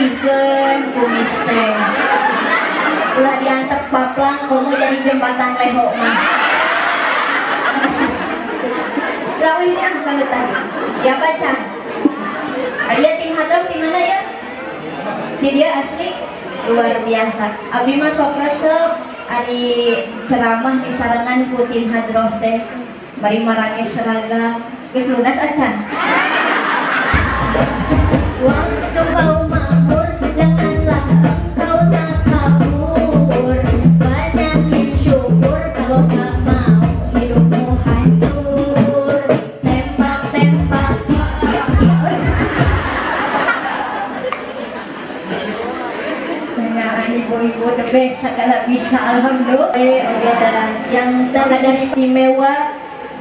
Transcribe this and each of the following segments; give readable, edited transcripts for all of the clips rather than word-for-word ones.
rapihkeun kumis teh. Ulah diantep paplang komo jadi jembatan leho mah. Lawan ini kan tadi. Siapa Chan? Arya tim hadram di mana ya? Di dia asli luar biasa. Abdi mah sok resep ari ceramah di sarangan ku tim hadroh teh. Bari marake seragam. Geus lunas acan. Waktu kau mamur janganlah engkau tak kabur. Banyakin syukur kalau gak mau hidupmu hancur. Tembak-tembak. Nah, ibu-ibu the best segala bisa alhamdulillah. Yang ada istimewa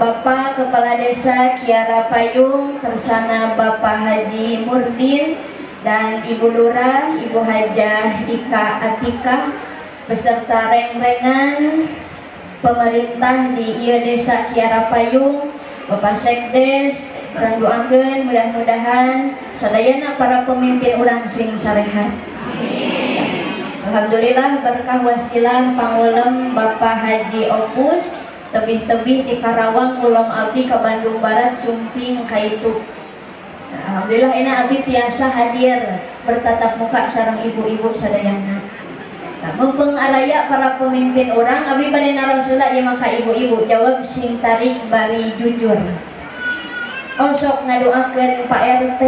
Bapak Kepala Desa Kiara Payung bersama Bapak Haji Murdin dan Ibu Lurah, Ibu Hajah Ika Atika beserta reng-rengan pemerintah di ieu Desa Kiara Payung, Bapak Sekdes, urang doakeun mudah-mudahan sadayana para pemimpin urang sing sarehat. Alhamdulillah berkah wasilah pangulem Bapak Haji Opus tebih-tebih di Karawang ulom abdi ke Bandung Barat sumping kaitu. Alhamdulillah enak abdi tiasa hadir bertatap muka sareng ibu-ibu sadayana. Nah, mumpung araya para pemimpin orang abdi bade narosela ieu maka ibu-ibu jawab sing tarik bari jujur. Oh sok ngadoakeun Pak RT.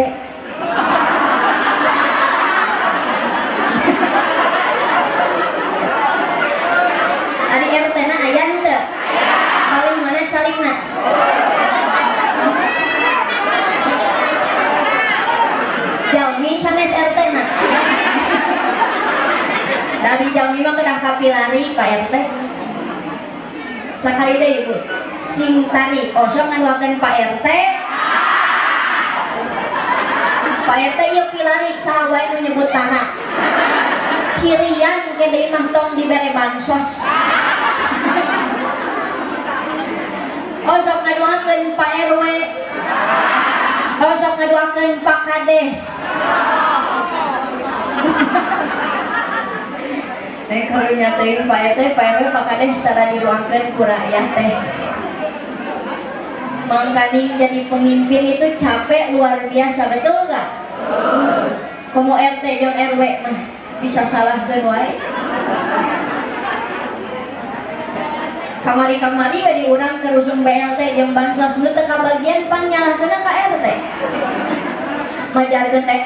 Ari RT na aya teu? Paling mana calingna? Jalmi sanes RT na. Dari Jalmi mah kedah kapilari Pak RT. Sakali deh Ibu. Sing tari osok ngaduakeun Pak RT. Pak RT ieu pilari saha wae nu nyebut tanah. Cirian ke deui mah tong dibere bansos. Oh sok ngadoakeun Pak RW. Oh sok ngadoakeun Pak Kades. Nek kalau nyatain Pak RT, Pak RW, Pak Kades secara didoakeun ku rakyat teh. Mangkaning jadi pemimpin itu capek luar biasa, betul nggak? Komo RT jeung RW mah bisa salahkeun wae. Kamari-kamari we diurang ke rusung BLT jeung bansos nu teu kabagian pan nyalahkeunna ka RT. Majarkeun teh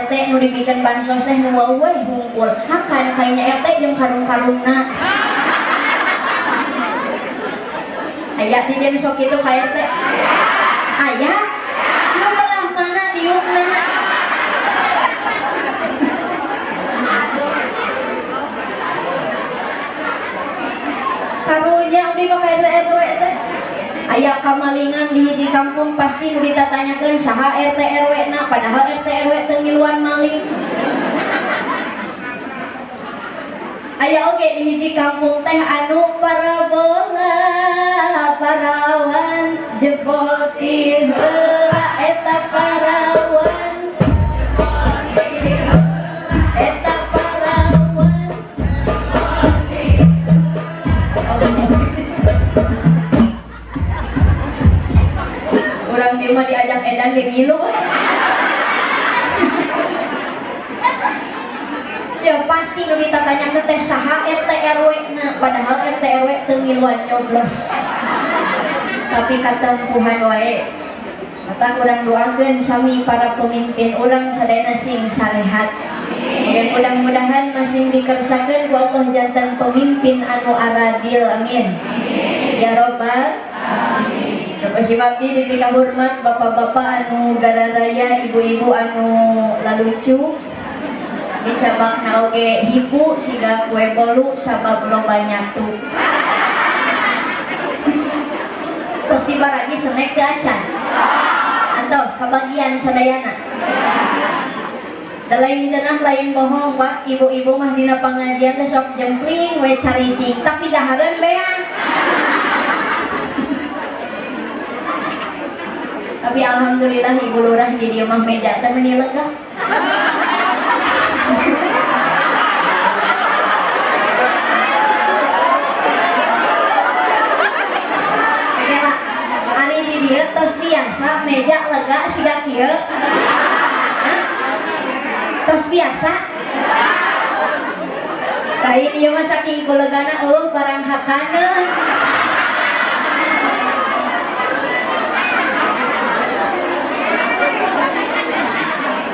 RT nu dibikeun bansos teh nu wau we hungkul. Hakan kayaknya RT jeung karung-karungna. Aya di dieu sok kitu ka RT. Aya. Nu belah mana diukna? Karunya abdi mah ka RT teh. Aya kamalingan di hiji kampung pasti nu ditatanyakeun saha RT RW na padahal RT RW teu ngiluan maling. Aya oge di hiji kampung teh anu parabola parawan jebol ti heula eta parawan. Orang dia mah diajak edan ke milu. Ya pasti nu ditatanya teh saha RT RW na padahal RT RW teu ngiluan nyoblos. Tapi katempuhan wae. Mata urang doakeun sami para pemimpin urang sadayana sing sarehat. Dan mudah-mudahan masing dikersakeun ku Allah jantan pemimpin anu aradil amin. Ya Rabbal amin. Terus abdi dipika hormat bapak-bapak anu gararaya, ibu-ibu anu lalucu. Dicabakna oge hibu siga kue bolu sabab loba nyatu. Terus tiba lagi snack teh acan. Antos kabagian sadayana. Da lain cenah lain bohong Pak, ibu-ibu mah dina pangajian teh sok jempling we caricing tapi dahareun beang. Tapi alhamdulillah Ibu Lurah di dieu mah meja teh meuni lega. meja lega siga kieu. Tos biasa. Lain ieu mah saking kulegana barang hakaneun.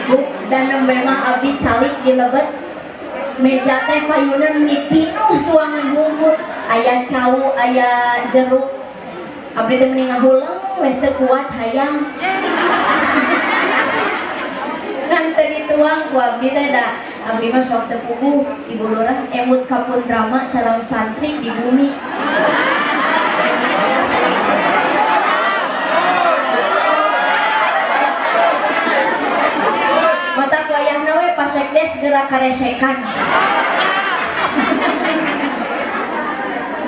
Bu, dan nembe mah abdi calik di lebet. Meja teh payunan dipinuh tuangan bungkut, aya cau, aya jeruk. Abdi teh mending ngahuleung weh teu kuat hayang. Ngan teu dituang ku abdi teh da. Abdi mah sok teu puguh, Ibu Lurah emut kapun drama sareng santri di bumi. Mata wayahna we pasekdes gerak karesekan.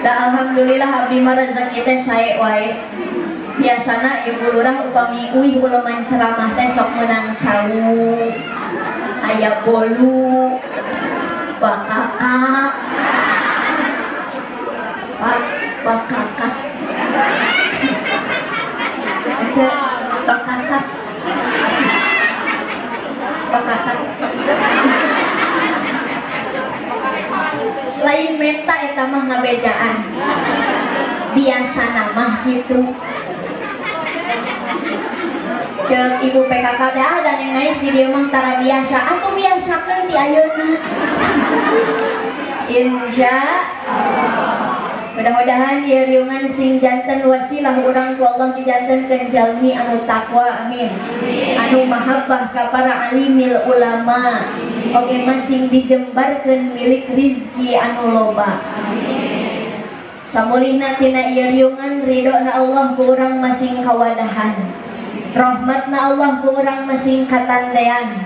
Da alhamdulillah abdi mah rezeki teh sae wae. Biasana Ibu Lurah upami uih uleman ceramah teh sok menang cau, aya bolu, bakaka, bakaka, bakaka. Lain menta eta mah ngabejaan. Biasa namah gitu. Ceuk ibu PKK teh dan yang nais di dieu mah tara biasa. Atuh biasakeun ti ayeuna. Insya mudah-mudahan ieu riungan sing janten wasilah urang ku Allah dijantenkeun jalmi anu takwa, amin. Anu mahabbah ka para alimil ulama, oge masing dijembarkeun milik rizki anu loba. Samulihna tina ieu riungan ridona Allah ku urang masing kawadahan. Rahmatna Allah ku urang masing katandean.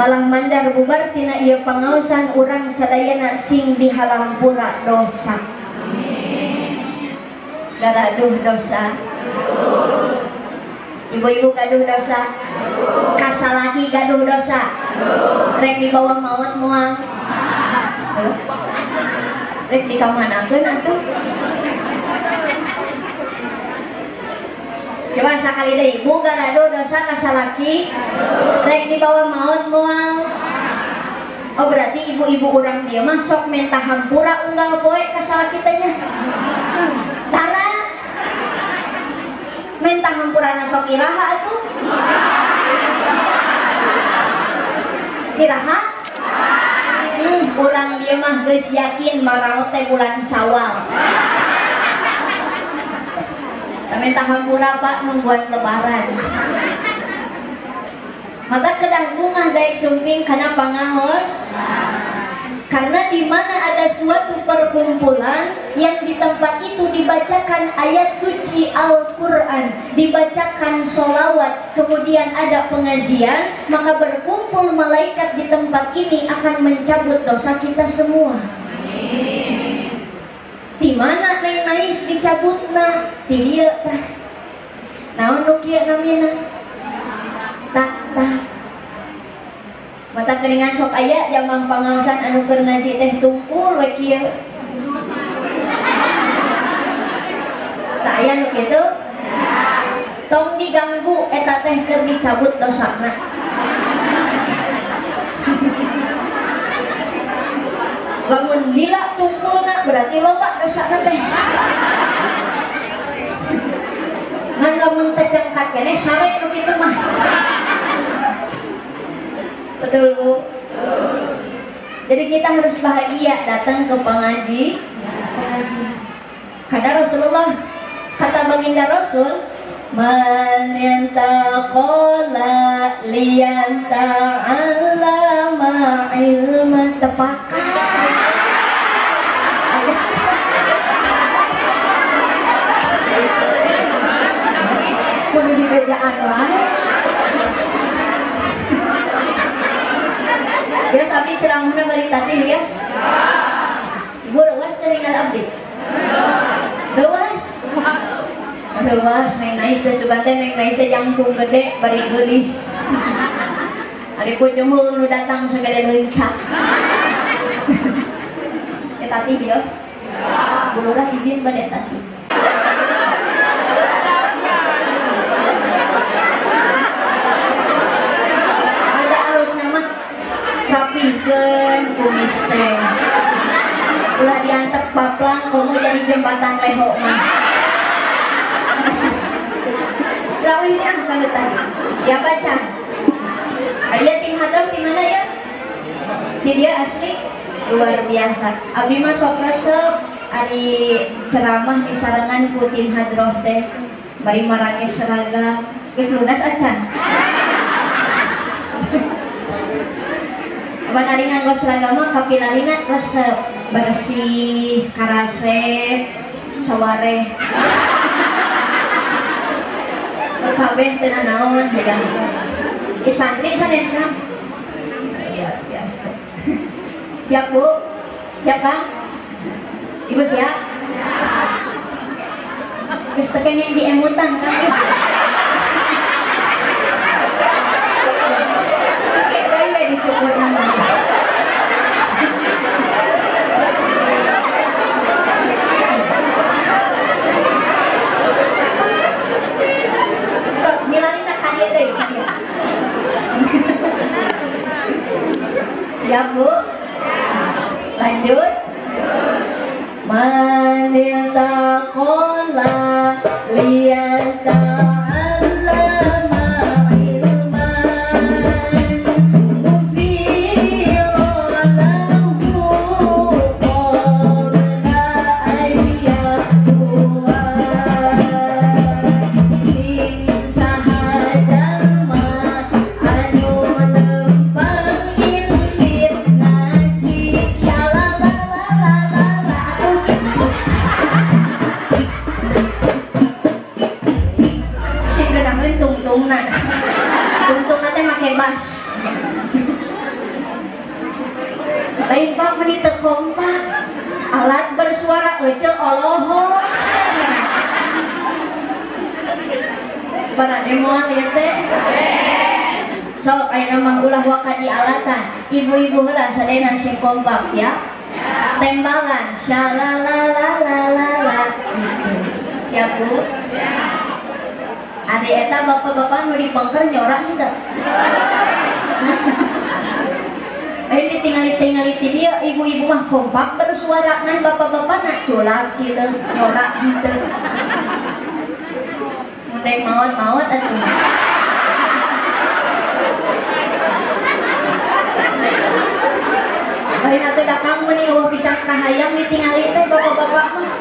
Malah mandar bubar tina ieu pangaosan urang sadayana sing dihalampura dosa. Garaduh dosa. Ibu-ibu gaduh dosa. Kasalaki gaduh dosa. Rek dibawa maut moal. Rek dikamanakeun atuh. Coba sakali deui, ibu garaduh dosa kasalaki. Rek dibawa maut moal. Oh berarti ibu-ibu urang dia mah sok menta hampura unggal poe kasalaki teh nya. Tara menta hampurana sok iraha atuh. Iraha? Urang dia mah geus yakin maraot teh bulan Syawal. Menta hampura Pak membuat lebaran. Maka kedah bungah daek sumping kana pangaos. Karena di mana ada suatu perkumpulan yang di tempat itu dibacakan ayat suci Al-Quran, dibacakan sholawat, kemudian ada pengajian, maka berkumpul malaikat di tempat ini akan mencabut dosa kita semua. Di mana neng nais dicabutna? Di dieu tah. Naon nu kieu namina? Tak. Mata keningan sok aya jamang pangaosan anu keur ngaji teh tungkul we kieu. Tah aya nu kitu. Tong diganggu eta teh keur dicabut dosana. Lamun lila tungkulna berarti loba dosana teh. Ngan lamun teh cengkat keneh sare nu kitu mah. Betul Bu? Jadi kita harus bahagia datang ke pengaji. Karena Rasulullah, kata baginda Rasul, man yantaqala liyanta'allama ilman tepakar. Kudu di kerjaan wae. Bias abdi ceramahna bari tadi bias. Ibu rewas teringal abdi. Rewas. Rewas neng nais teh sugan teh neng nais teh jangkung gede bari geulis. Ari pucung nu datang sagede leuncak. Ya tadi bios. Bu Lurah izin bade tadi. kumis teh ulah diantep baplang kamu jadi jembatan leho mah lawan ini aku kan tadi siapa Chan? Ada tim hadram di mana ya? Di dia asli luar biasa. Abdi mah sok resep ari ceramah di sarangan ku tim hadroh teh bari marange seragam geus lunas acan. Apan ari nganggo seragam mah kapilalina resep bersih karasep saware. Kabeh teu naon hegan. Santri sanesna ya biasa. Siap Bu? Siap Kang? Ibu siap? Wis teu kene diemutan Kang. Oke, bae dicukur namanya. Terus milalina kadieu teh. Siap Bu? Lanjut. Manil taqola liyata'allama ilman ghufira lahu qabla ayyatuha sing sahajal ma anu lempang indit ngaji syalalalala sing gedangeun tungtungna teh make bass lain Pak meni teu kompak alat bersuara ece olohos barade moal ieu teh sok ayeuna mah ulah waka di alatan ibu-ibu heula sadayana sing kompak siap tembalan syalalalala gitu. Siap Bu? Ade eta bapak-bapak nu dipengker nyorak henteu? Ayo ditingali-tingali ti dia ibu-ibu mah kompak bersuara ngan bapak-bapak na culak cileung nyorak henteu. Mun teh maot-maot atuh. Lain atuh da kamu nih bisa kahayang ditingali teh bapak-bapak mah.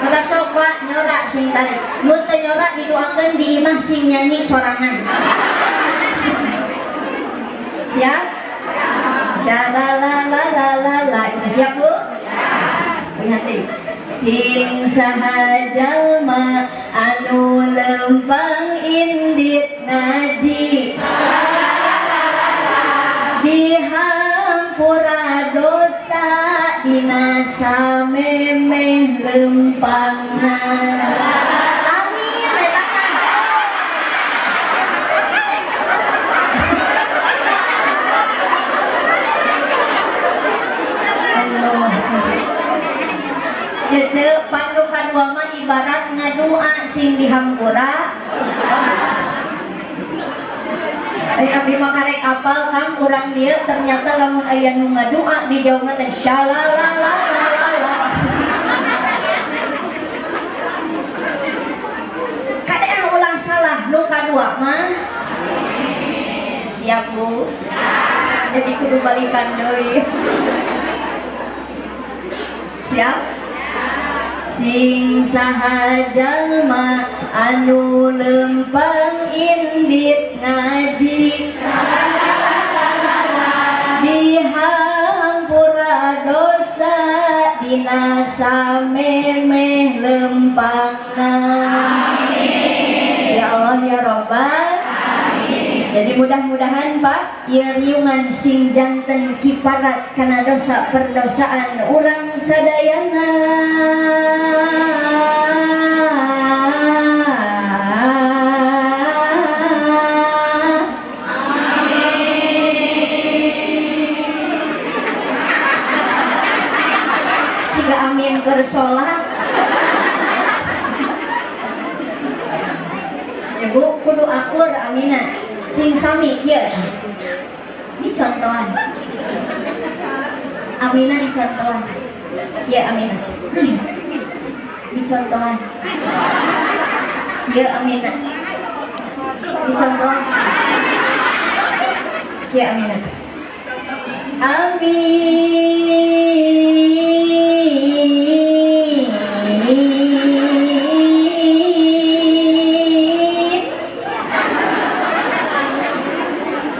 Mata sok Pak nyorak sing tadi. Nu teu nyorak didoakeun di imah sing nyanyi sorangan. Siap? Syalalalala. Itu siap Bu? Lihat deh. Sing sahajal ma anu lempang indit ngaji dihampura dosa dina samemeh lempangna. Amin. Allah. Ya ceu pandu kadua mah ibarat ngadua sing dihampura. Abdi mah karek apal Kang urang dia ternyata lamun aya nu ngadua dijawabna teh syalalalala. Kadang ulang salah nu kadua mah. Siap Bu? Jadi kudu balikan deui. Siap? Sing sahajal ma anu lempang indit ngaji dihampura dosa dina samemeh lempangna. Ya Allah ya Rabbal. Jadi mudah-mudahan Pak ieu riungan sing janten kiparat kana dosa perdosaan urang sadayana. Siga amin keur salat. Ya Bu, kudu akur aminah. Sing sami kieu. dicontohan. Aminah dicontohan. Ya Aminah. Dicontohan. Ya Aminah. Dicontohan. Ya Aminah. Amin.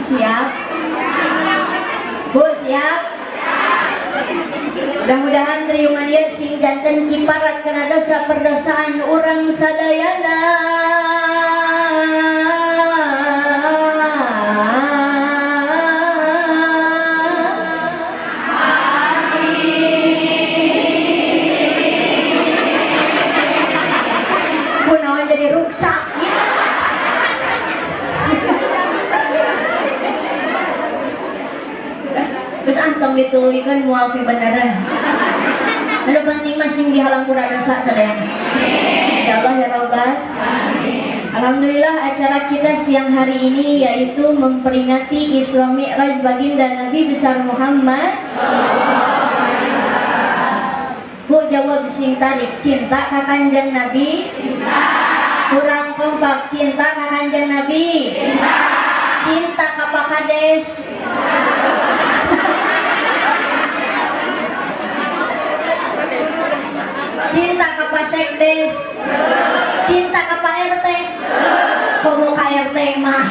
Siap? Bu, siap? Mudah-mudahan riungan dia sing janten kiparat kena dosa perdosaan orang sadayana. Kunaon jadi ruksak ya. Terus antong ditulikan mual pi beneran. Anu penting masing dihalang pura dosa sadayana. Ya Allah ya Rabbal. Alhamdulillah acara kita siang hari ini yaitu memperingati Isra Mi'raj baginda Nabi besar Muhammad. Bu jawab sing tarik, cinta ka Kanjeng Nabi? Cinta. Kurang kompak, cinta ka Kanjeng Nabi? Cinta. Cinta ka Pak Kades? Cinta ka Pak Sekdes? Cinta ka Pak RT? Komo ka RT mah.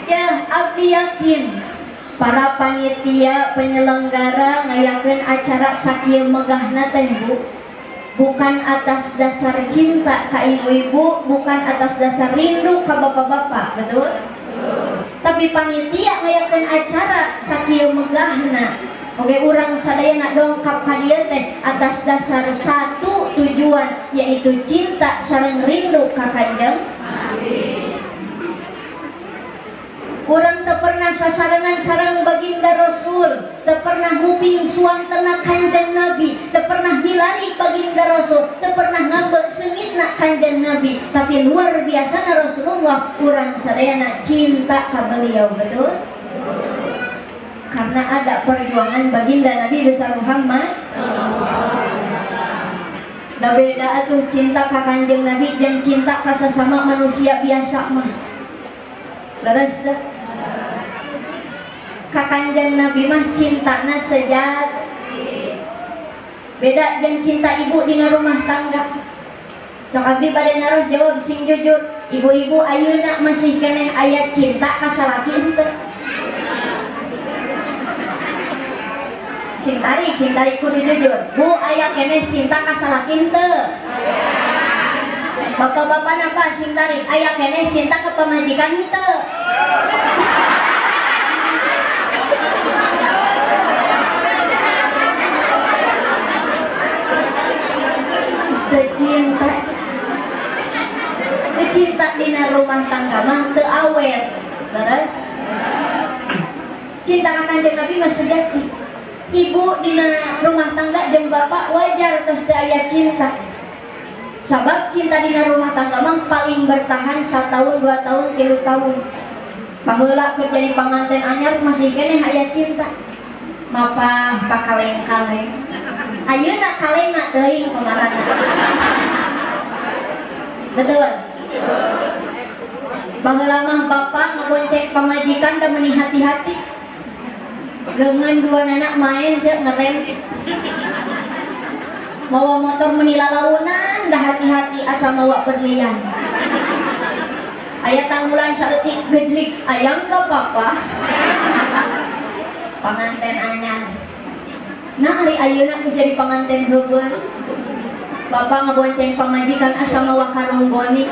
Ya, abdi yakin para panitia penyelenggara ngayakeun acara sakieu megahna teh Bu, bukan atas dasar cinta ka ibu-ibu, bukan atas dasar rindu ka bapak-bapak, betul? Tapi panitia ngayakeun acara sakieu megahna oke urang sadayana dongkap ka dieu teh atas dasar satu tujuan yaitu cinta sareng rindu ka Kanjeng Nabi. Urang teu pernah sasarengan sareng baginda Rasul, teu pernah nguping suantana Kanjeng Nabi, teu pernah milari baginda Rasul, teu pernah ngambek seungitna Kanjeng Nabi, tapi luar biasa Rasulullah urang sadayana cinta ka beliau, betul? Karena ada perjuangan baginda Nabi besar Muhammad. Da beda atuh cinta ka Kanjeng Nabi jeung cinta ka sesama manusia biasa mah. Leres dah. Ka Kanjeng Nabi mah cintana sejati. Beda jeung cinta ibu dina rumah tangga. Sok abdi bade naros jawab sing jujur. Ibu-ibu ayeuna masih keneh aya cinta ka salaki henteu? Cintari kudu jujur. Bu aya keneh cinta ka salaki henteu? Bapak-bapak napa cintari aya keneh cinta ka pamajikan henteu? Cinta dina rumah tangga mah teu awet, leres. Cinta ka Kanjeng Nabi mah sejati. Ibu dina rumah tangga jeung bapak wajar tos teu aya cinta. Sabab cinta dina rumah tangga mah paling bertahan 1 tahun, 2 tahun, 3 tahun. Paheula keur jadi panganten anyar masih keneh aya cinta. Mapah pakaleng-kaleng. Ayeuna kalengna teuing pamarana. Betul. Baheula mah bapak ngabonceng pamajikan da meuni hati-hati. Geungeun dua anak main cek ngerem. Mawa motor meuni lalaunan da hati-hati asa mawa berlian. Aya tanggulan saeutik gejlik ayam ka papa. Panganten anyar. Nah hari ayeuna geus jadi panganten heubeul. Bapak ngabonceng pamajikan asa mawa karung goni.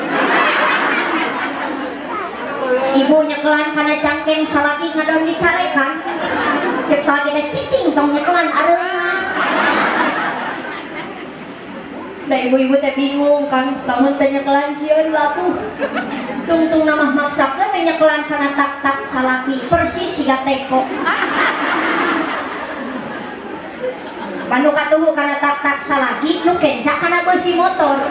Ibu nyekelan kana cangkeng salaki ngadon dicarekan. Cek salaki teh cicing tong nyekelan areuna. Da ibu-ibu teh bingung kan, lamun teh nyekelan sieun lapuh. Tungtung namah maksakeun teh nyekelan kana tak-tak salaki persis siga teko. Panu katuhu kana tak-tak salaki nu kencak kana beusi motor.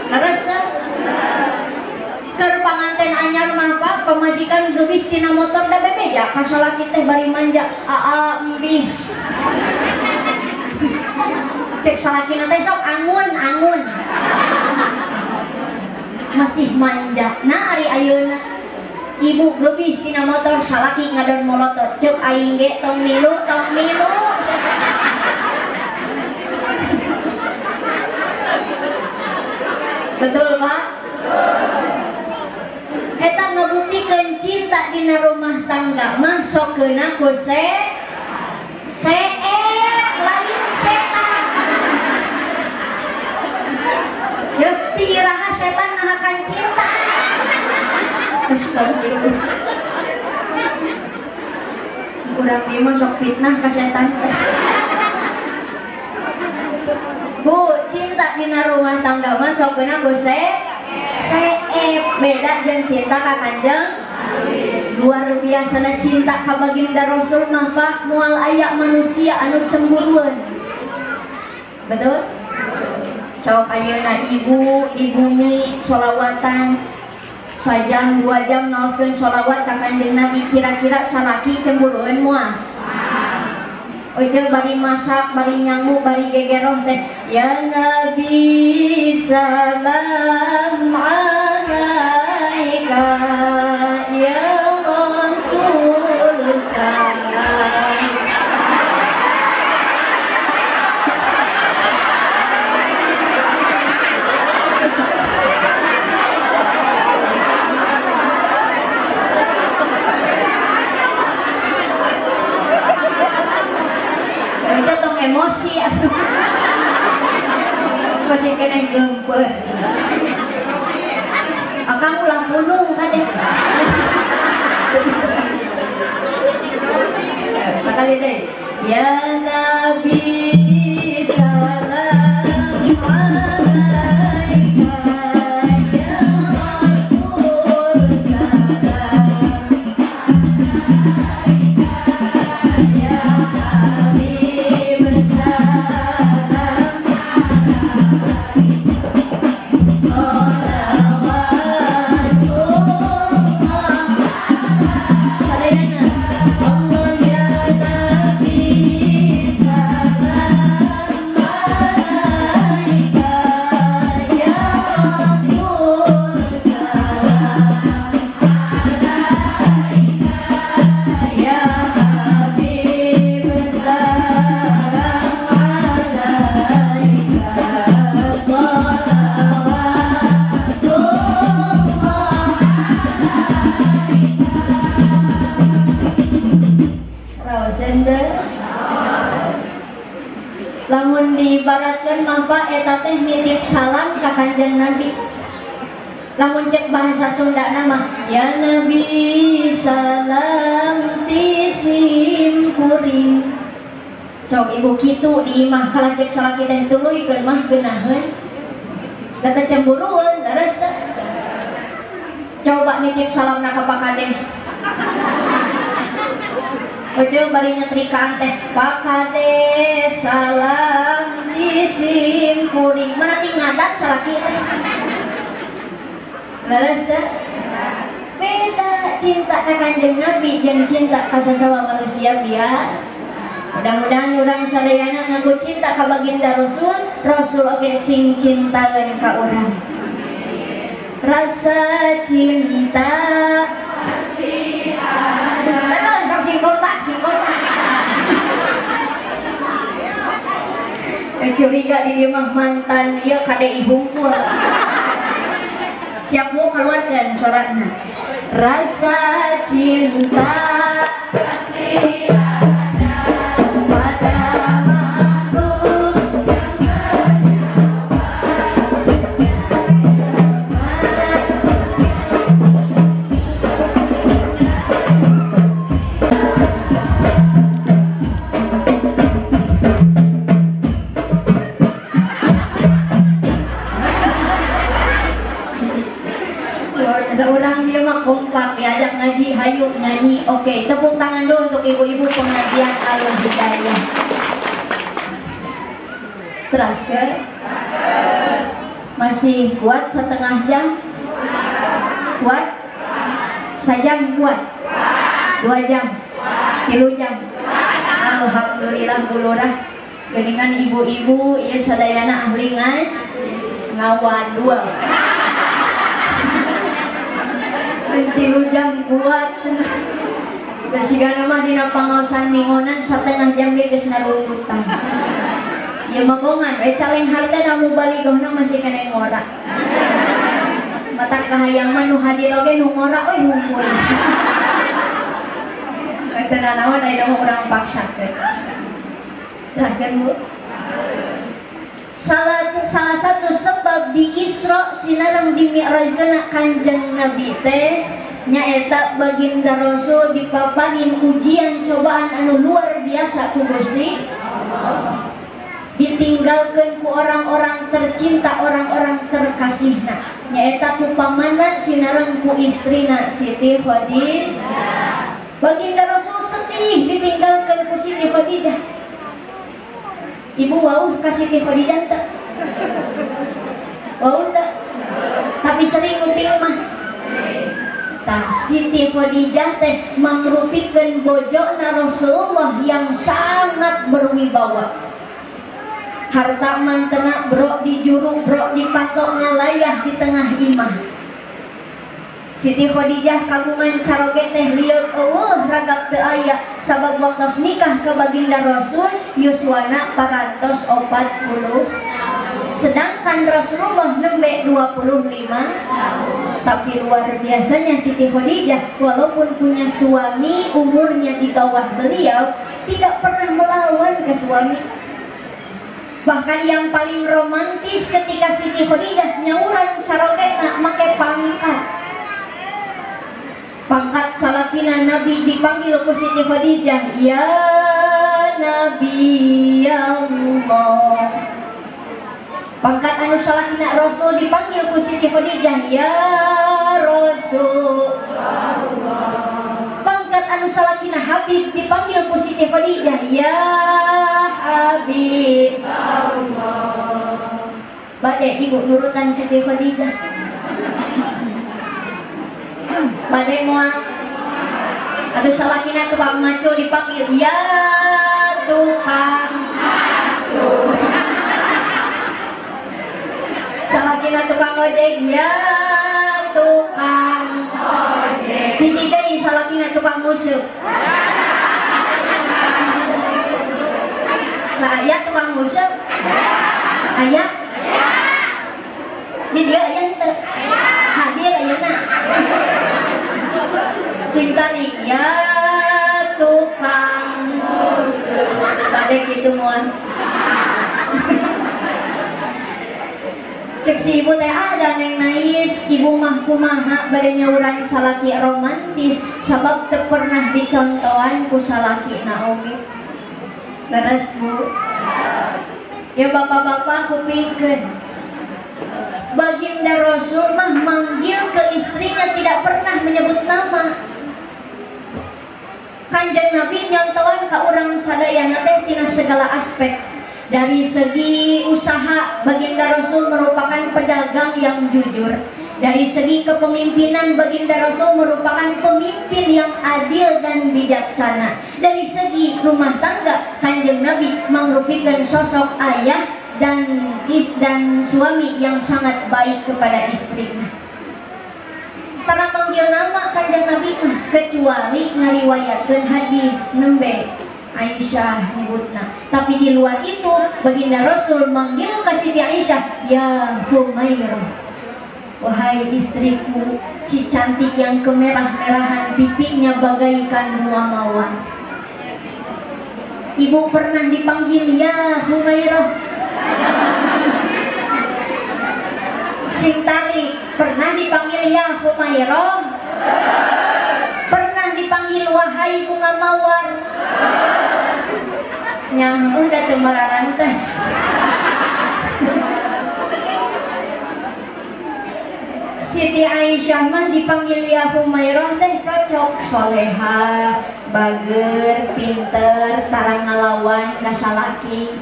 Narasa keur panganten anyar mah Pak pamajikan gebis tina motor da bebeja ka salaki teh bari manja bis cek salakina teh sok angun masih manja. Nah ari ayeuna ibu gebis tina motor salaki ngadon molotot ceuk aing ge tong milu betul Pak? Eta ngebuktikan cinta dina rumah tangga mah sokeuna ku lain setan. Yuk tiraha setan ngahakan cinta. Astagfirullah. Urang ieu mah sok fitnah ka setan. Bu, cinta dina rumah tangga mah sokeuna ku beda jeung cinta ka Kanjeng. Luar biasa na cinta ka baginda Rasul mah Pak moal aya manusia anu cemburuan. Betul? Sok ayeuna ibu di bumi sholawatan sajam 2 jam ngaoskeun sholawat ka Kanjeng Nabi kira-kira salaki cemburuan moal. Ujung bari masak, bari nyamuk, bari gegeroh teh ya Nabi salam alaika ya Rasul salam. Jatuh emosi atuh. Masih kena gempeur. Akang ulah pulung kadeh. Sekali deh. Ya Nabi salam alaika ya Rasul salam. Ya Habib salam lamun diibaratkeun mah Pak eta teh nitip salam ka Kanjeng Nabi. Lamun cek bahasa Sundana mah ya Nabi salam tisim kuring. Sok ibu kitu di imah kalau cek salaki teh tuluikeun mah geunaheun. Da cemburueun daras teh. Coba nitip salamna ka Pak Kades. Ojo bari nyetrikaan teh Pak Kades salam disim kuring mana ti ngadat salaki teh. Leres teh. Beda cinta ka Kanjeng Nabi jeung cinta ka sasawa manusia biasa. Mudah-mudahan urang sadayana nganggo cinta ka baginda Rasul, Rasul oge sing cintaeun ka urang. Rasa cinta pasti ada. Curiga di rumah mantan dia kade ihungkul. Siap bu keluarkan soratna. Rasa cinta pasti ada pada makhluk yang seorang dia mah kompak diajak ngaji hayu nyanyi. Oke, tepuk tangan dulu untuk ibu-ibu pengajian Al-Hidayah. Terus ke Masih kuat setengah jam? Kuat? Sajam kuat? 2 jam? 3 jam? Alhamdulillah bulurah. Geningan ibu-ibu ieu sadayana ahli ngawadul. 3 jam kuat. Da sigana mah dina pangaosan mingonan setengah jam ge geus narungkutan. Ya magongan, caleng harta namu baligohna masih kena ngora. Mata kahayang mah nu hadir oge nu ngora euy hungkul. Eta nanaon aya mah urang paksakeun. Jelaskeun Bu. Salah satu sebab di Isra sinareng di Mi'rajkeun Kanjeng Nabi teh nyaeta baginda Rasul dipapanin ujian cobaan anu luar biasa ku Gusti Allah. Ditinggalkan ku orang-orang tercinta, orang-orang terkasihna nyaeta ku pamanna sinareng ku istrina Siti Khadijah. Baginda Rasul sedih ditinggalkan ku Siti Khadijah. Ibu wauh ka Siti Khadijah teh? Wauh teh? Tapi sering nguping mah. Tah Siti Khadijah teh mangrupikeun bojona Rasulullah yang sangat berwibawa. Harta mantena bro di juru, bro di patok ngalayah di tengah imah. Siti Khadijah kagungan caroge teh lieur eueuh ragap teu aya sabab waktos nikah ka baginda Rasul yuswana parantos 40. Sedangkan Rasulullah nembe 25 tapi luar biasanya Siti Khadijah walaupun punya suami umurnya di bawah beliau tidak pernah melawan ke suami. Bahkan yang paling romantis ketika Siti Khadijah nyauran carogena make pangkat salakina Nabi dipanggil ku Siti Khadijah, ya Nabi Allah. Pangkat anu salakina Rasul dipanggil ku Siti Khadijah, ya Rasul Allah. Pangkat anu salakina Habib dipanggil ku Siti Khadijah, ya Habib Allah. Bade ibu nurutan Siti Khadijah. Bade moal atuh salakina tukang maco dipanggil, ya tukang maco. Salakina tukang ojek, ya tukang ojek. Hiji deui salakina tukang musuk. Nah, aya tukang musuk? Aya? Di dia aya teu? Hadir ayeuna. Sing tarik, ya tukang musuk. Bade kitu moal. Cek si ibu teh ada neng nais, ibu mah kumaha bade nyauran salaki romantis sabab teu pernah dicontohan ku salaki na oge. Leres Bu. Ya bapak-bapak kupingkeun. Baginda Rasul mah manggil ke istrinya tidak pernah menyebut nama. Kanjeng Nabi nyontohan ka urang sadayana teh tina segala aspek. Dari segi usaha baginda Rasul merupakan pedagang yang jujur. Dari segi kepemimpinan baginda Rasul merupakan pemimpin yang adil dan bijaksana. Dari segi rumah tangga Kanjeng Nabi mengrupikeun sosok ayah dan suami yang sangat baik kepada istrinya. Tara manggil nama Kanjeng Nabi mah kecuali ngariwayatkeun hadis nembe Aisyah nyebutna. Tapi di luar itu baginda Rasul manggil ka Siti Aisyah, ya Humairah. Wahai istriku, si cantik yang kemerah-merahan pipinya bagaikan bunga mawar. Ibu pernah dipanggil ya Humairah. Sing tarik pernah dipanggil ya Humairah. Pernah dipanggil wahai bunga mawar. Nyang udah teu mararantes. Siti Aisyah mah dipanggil ya Humairah teh cocok, soleha, bager, pinter, tarang ngalawan ka salaki.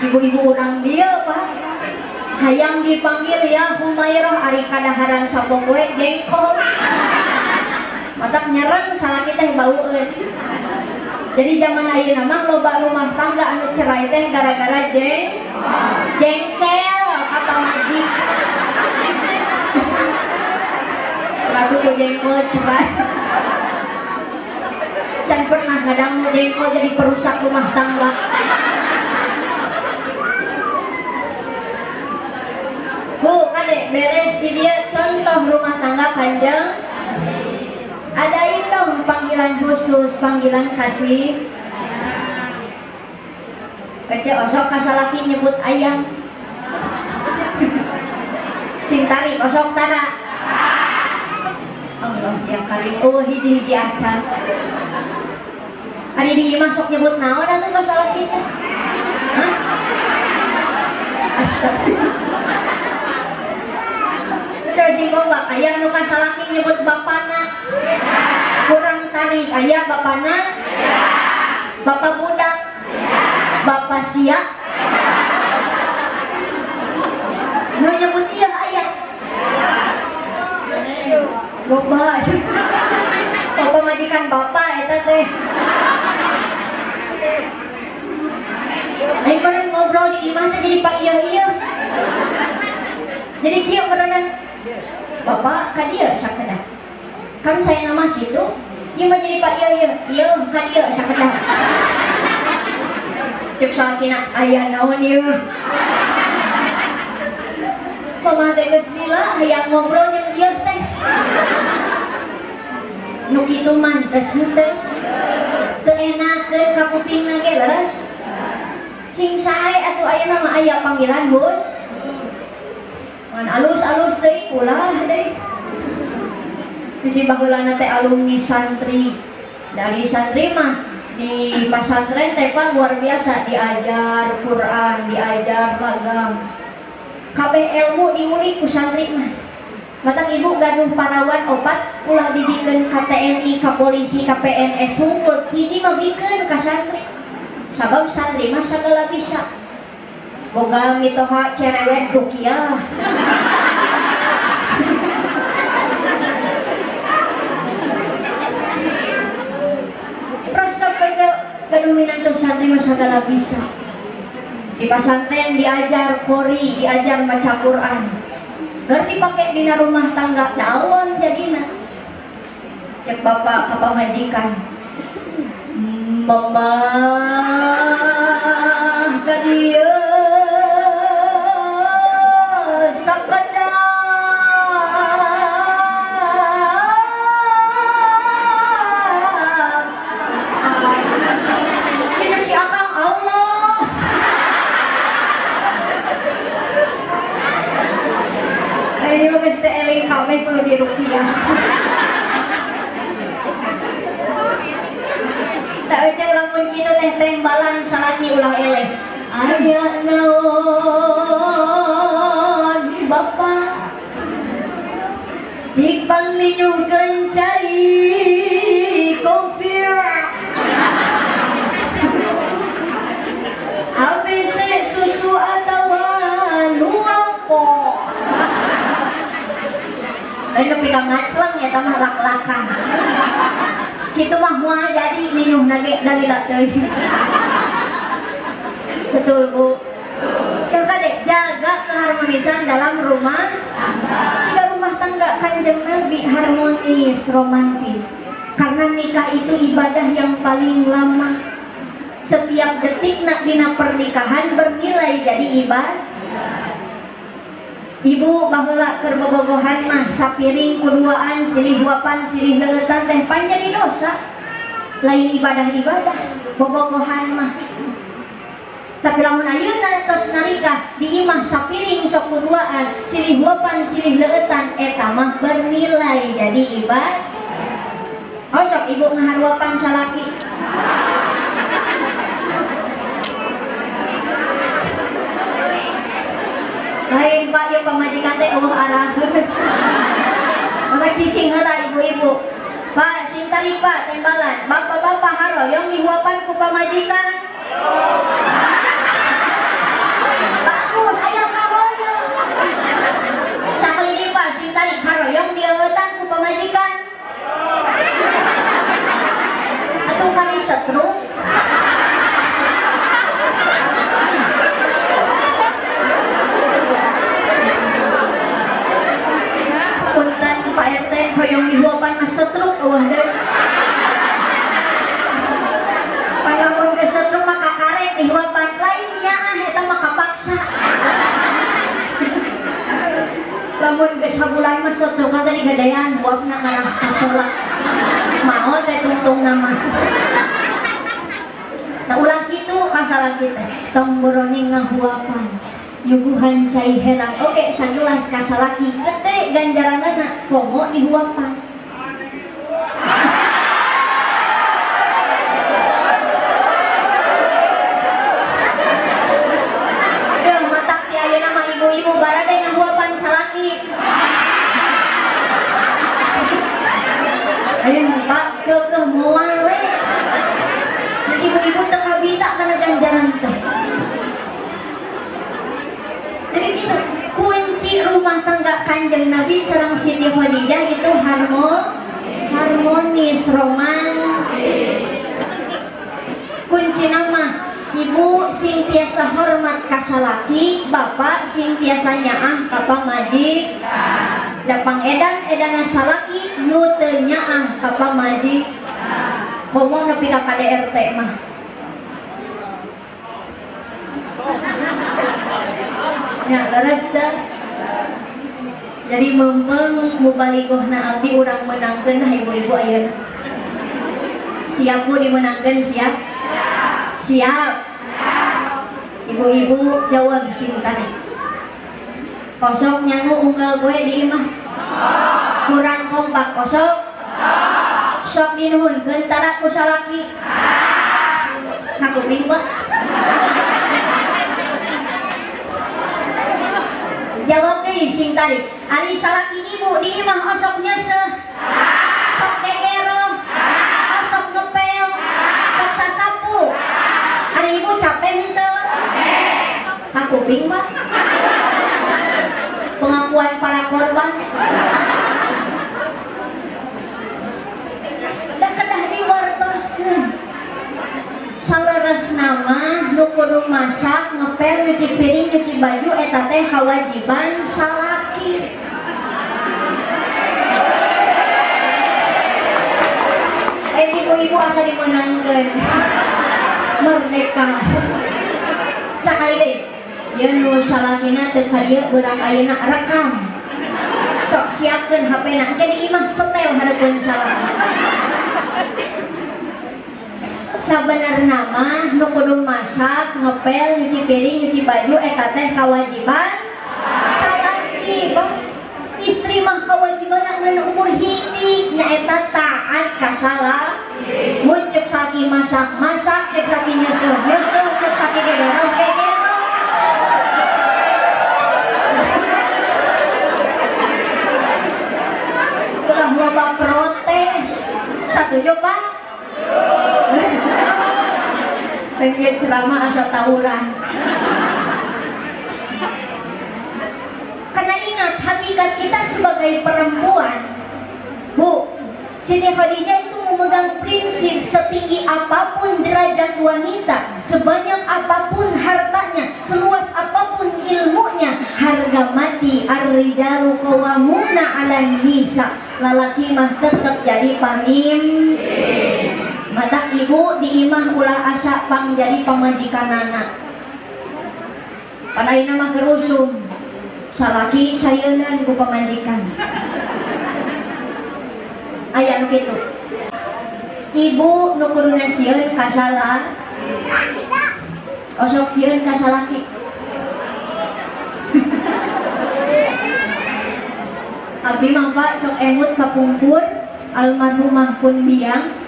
Ibu-ibu urang dia Pak hayang dipanggil ya Humairah ari kadaharan sapopoe jengkol matak nyerang salah kita bau jadi zaman ayeuna mah loba rumah tangga anu cerai teh gara-gara jengkel apa majik lagu ku jengkol cerai dan pernah ngadangu jengkol jadi perusak rumah tangga. Bu, adek beres di dia contoh rumah tangga Kanjeng. Adain dong panggilan khusus, panggilan kasih. Kece osok kasalaki nyebut ayam. Sing tarik osok tara. Allah yang kali hiji-hiji acan. Adi di masuk nyebut naon atuh kasalaki teh? Hah? Astagfirullah. Terus sing gombak aya nu kasalaki nyebut bapana. Kurang tarik aya bapana. Bapak budak. Bapak siap. Nu nyebut ieu aya. Loba. Bapak majikan bapak eta teh. Aing pernah ngobrol di imah teh jadi pak iya. Jadi kieu berenang Bapak ka dieu sakedah. Kan saya nama gitu, ieu mah jadi pak iya ka dieu sakedah. Cek salakina aya naon ieu. Mama teh geus lila hayang ngobrol jeung ieu teh. Nu kitu mah geus teu enakeun ka kupingna ge leres. Sing sae atuh ayeuna mah aya panggilan bos. Man alus-alus deui ulah deui. Bisi baheulana teh alumni santri. Dari santri mah di pesantren teh Pak luar biasa diajar Quran, diajar lagam. Kabeh ilmu diulik ku santri mah. Matang ibu gaduh parawan opat ulah dibikeun ka TNI, ka polisi, ka PNS hungkul. Hiji mah bikeun ka santri. Sabab santri mah sagala bisa. Boga mitoha cerewet rukiah. Rasa kerja kedominan tuh santri mah sagala bisa. Di pesantren diajar qori, diajar baca Quran. Ger dipake dina rumah tangga naon jadina. Cek bapak ka majikan. Mama ka dieu sakedah kecek si akang Allah ini mah geus teh eling kabeh perlu dirukiah tak ecek lamun kitu teh tembalan salaki ulah eleh aya naon Bapak jikpang ninyuhkeun cai kofir ABC susu atawa luapo lain nepi ka ngacleng eta mah lak-lakan kitu mah moal jadi ninyuh nage dalila teuing betul Bu ya kadek jaga keharmonisan dalam rumah jika rumah tangga Kanjeng Nabi harmonis romantis karena nikah itu ibadah yang paling lama setiap detik nak dina pernikahan bernilai jadi ibadah. Ibu baheula keur bobogohan mah sapiring kuduaan silih huapan silih leueutan teh pan jadi dosa lain ibadah-ibadah bobogohan mah. Tapi lamun ayeuna tos narikah di imah sapiring sok kuduaan silih huapan silih leueutan eta mah bernilai jadi ibadah. Oh sok ibu ngaharuapan salaki. Lain Pak ya pamajikan teh eueuh araheun. Maka cicing heula ibu-ibu. Pak sing tarik Pak tembalan. Bapak-bapak haroyong dihuapan ku pamajikan. Bagus aya karoyong. mun geus sabulan mah setrukna tadi gadayan buapna ngarah kasolak mau teh tungtung nama. Nah ulah kitu kasalaki teh tong boroni ngahuapan nyuguhan cai herang oke sagelas kasalaki gede ganjaranana komo dihuapan. Matak ti ayeuna mah ibu-ibu barade ngahuapan salaki. Ayeuna Pak keukeuh moal we. Ibu-ibu teu kabita kana ganjaran teh. Jadi gitu, kunci rumah tangga Kanjeng Nabi sareng Siti Khadijah itu harmonis, romantis. Kunci nama ibu sing tiasa hormat ka salaki, bapak sing tiasa nyaah ka pamaji. Dapang edan salaki nu teu nyaah ka pamaji. Ngomong nepi ka KDRT mah. Ya, leres dah. Jadi memang mubalighna abdi urang menangkeun ibu-ibu ayeuna. Siap Bu dimenangkeun siap? Siap. Ibu-ibu jawab sing tadi. Kosok nyangu unggal gue di imah. Kurang kompak kosok. Sok dinuhunkeun tara ku salaki. Aku bingung. Jawab deh sing tadi. Ari salaki ibu di imah osok nyeseh. Sok gegero. Osok ngepel. Sok sasapu. Ari ibu capek henteu. Aku bingung. Pengakuan para korban. Saleres nama nu kudu masak, ngepel, nyuci piring, nyuci baju eta teh kawajiban salaki. Ibu-ibu asa dimenangkeun. Merdeka. Sakali deui. Ieu nu salakina teu ka dieu beurang ayeuna rekam. Sok siapkeun HP-na engke di imah setel hareupeun salaki. Sabenerna mah nu kudu masak, ngepel, nyuci piring, nyuci baju eta teh kawajiban salaki. Istri mah kawajiban ngan umur hiji nyaeta taat ka salaki. Mun ceuk salaki masak, ceuk salaki nyeuseum, ceuk salaki gegero. Ulah loba protes. Satuju Pak? Pengen ceramah asa tawuran. Karena ingat hakikat kita sebagai perempuan, Bu, Siti Khadijah itu memegang prinsip setinggi apapun derajat wanita, sebanyak apapun hartanya, seluas apapun ilmunya, harga mati ar-rijalu qawwamuna 'alan nisa. Lalaki mah tetep jadi pamimpin. Mata ibu di imah ulah asa pang jadi pamajikanana. Panaina mah kerusum. Salaki sayeunan ku pamajikan. Aya nu kitu. Ibu nu kuduna sieun ka salaki. Osok sieun ka salaki. Abdi mah Pak sok emut kapungkur almarhumah pun biang.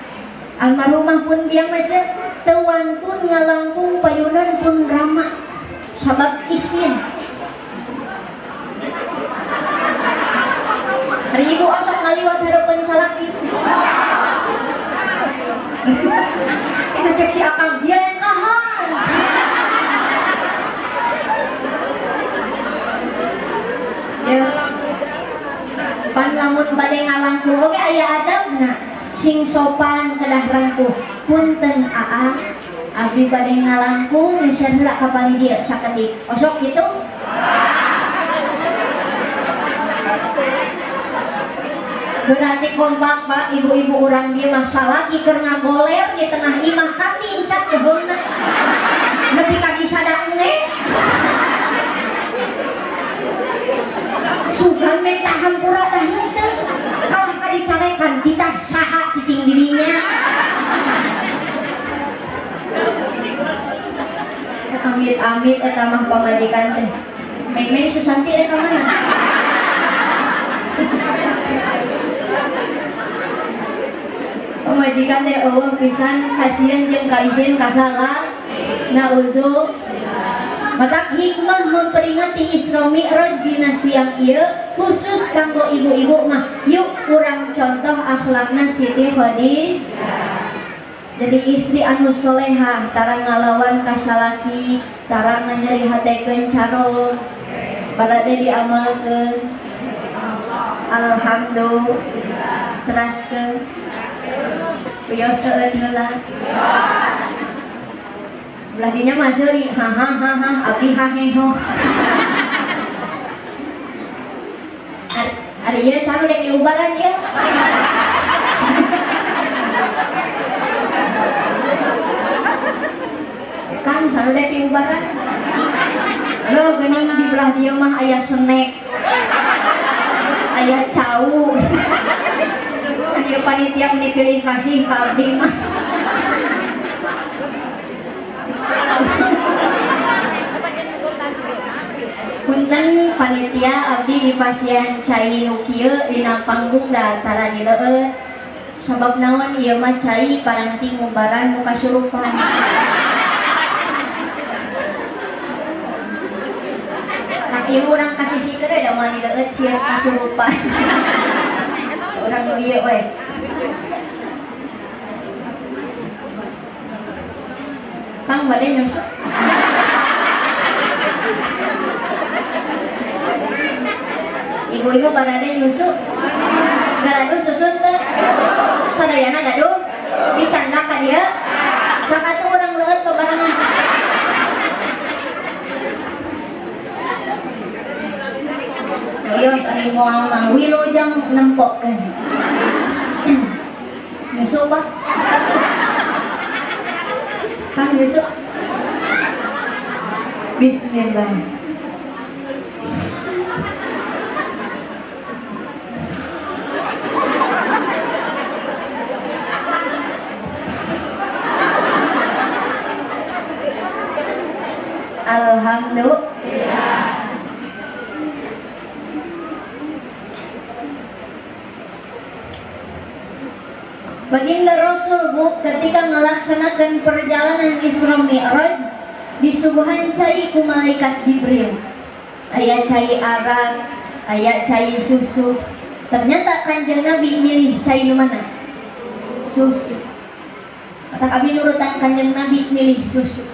Almarhumah pun biang macet tewantun ngalangkung payunan pun rama sabab isin. Hari ibu osok ngaliwat hareupeun salaki. Itu cek si akang dia lengkahan. Ya. Pan lamun bade ngalangkung oge aya adabna. Sing sopan kedah rangkuh punten aa abdi bade ngalangkung ngeser heula ka pali dieu sakedik osok kitu. Berarti kompak Pak ibu-ibu urang dieu mah salaki keur ngagoler di tengah imah kating cat kebeuna nepi ka disada engge sugan me eta hampura dah henteu kalah kadicarekan kita saha cicing dirinya amit-amit eta mah pamajikan teh Meng Susanti rek mana pamajikan teh eueuh pisan kasihan jeung kaizin kasalah nauzu matak hikmah memperingati Isra Mi'raj dina siang ieu khusus kanggo ibu-ibu mah yuk kurang contoh akhlakna Siti Khadijah jadi istri anu solehah tara ngalawan ka salaki tara nganyerihatekeun carol barade diamalkeun alhamdulillah teraskeun pios heula belah dinya mah seuri ha abdi haheho ari ieu saru dek diubaran ieu kan saru dek diubaran lo geuning di belah dieu mah aya snack aya cau ieu panitia dipilih kasih ka abdi mah punten panitia abdi di pasien cai nu kieu dina panggung da tara dileueut sabab naon ieu mah cai paranti ngubaran nu kasurupan nah ieu urang kasih teh da mah dileueut sieun kasurupan urang nu ieu we Kang bade nyusuk ibu-ibu barade nyusuk garadu susun teh sadayana gaduh dicandak ka dieu sok atuh urang leueut pabarengan Dios ari moal mah wilujeng nempokkeun nyusuk Pak Kang nyusuk bismillah alhamdulillah Baginda Rasul Bu ketika melaksanakan perjalanan Isra Mi'raj disuguhan cai ku malaikat Jibril aya cai arang aya cai susu ternyata kanjeng Nabi milih cai nu mana susu kata abdi nurutan kanjeng Nabi milih susu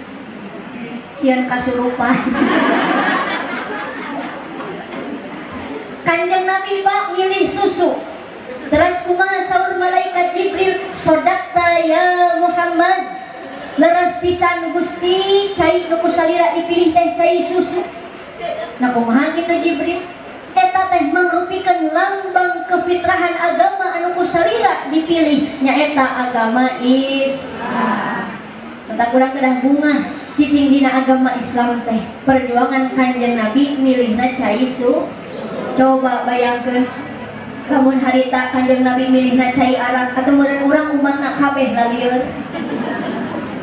sieun kasurupan kanjeng Nabi Pak milih susu terus kumaha saur malaikat Jibril sodakta ya Muhammad leres pisan Gusti cai nu kusalira dipilih teh cai susu nah kumaha kitu Jibril eta teh mangrupikeun lambang kefitrahan agama anu kusalira dipilih nyaeta agama Islam entak urang kedah bunga cicing dina agama Islam teh perjuangan kanjeng Nabi milihna cai susu coba bayangkeun lamun harita kanjeng Nabi milihna cai arang atau meureun urang umatna kabeh lalieun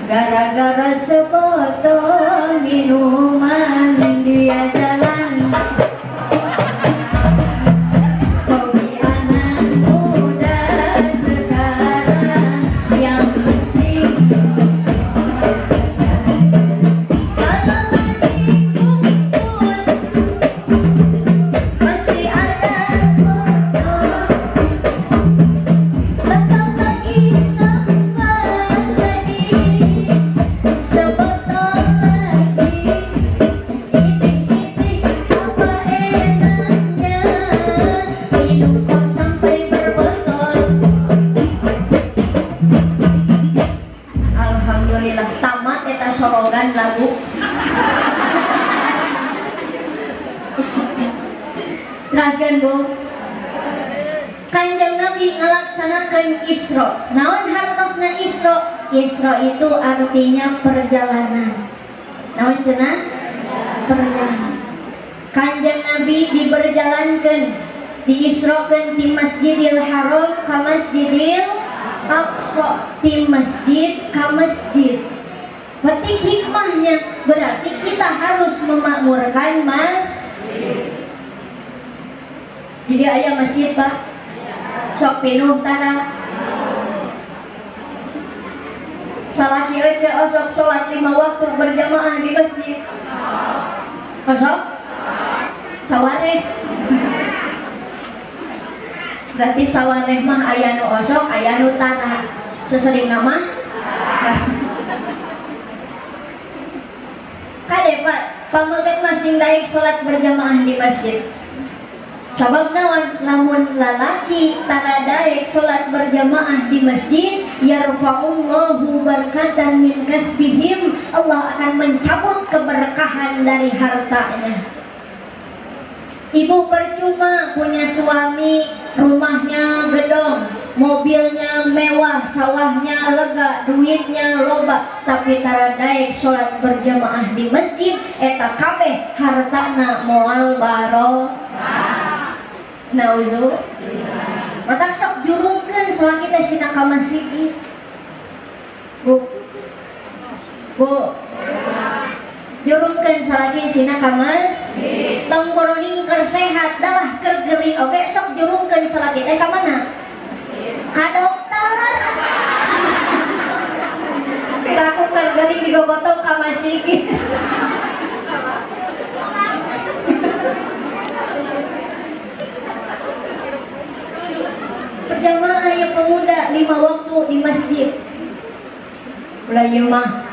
gara-gara sebotol minuman dia jalan hobi anak muda sekarang yang penting kalau lagi kumpul pasti ada alhamdulillah tamat eta sorogan lagu teraskeun Bu kanjeng Nabi ngalaksanakeun Isra naon hartosna Isra Isra itu artinya perjalanan naon cenah perjalanan kanjeng Nabi diberjalankeun diisrokeun ti Masjidil Haram ka Masjidil Aqsa, ti masjid ka masjid. Berarti hikmahnya berarti kita harus memakmurkan masjid. Jadi aya masjid Pak sok pinuh tanah salaki aja osok sholat 5 waktu berjamaah di masjid osok sawareh. Berarti sawareh mah aya nu osok aya nu tanah sesering nama kade Pak pamaget masing daek sholat berjamaah di masjid. Sabab naon lamun lalaki tara daek salat berjamaah di masjid yarfa'ullahu barakatan min kasbihim, Allah akan mencabut keberkahan dari hartanya. Ibu percuma punya suami rumahnya gedong, mobilnya mewah, sawahnya lega, duitnya loba, tapi tara daek salat berjamaah di masjid eta kabeh hartana moal barokah. Nauzu matak sok jurungkeun sholat kita sina ka masjid. Bu jurungkeun sholat kita sina ka masjid. Tong boroning keur sehat dalah keur geuring oge sok jurungkeun sholat kita ka mana? Ka dokter. Piraku keur geuring digogotong ka masjid. Berjamaah yang pemuda 5 waktu di masjid. Mulai mah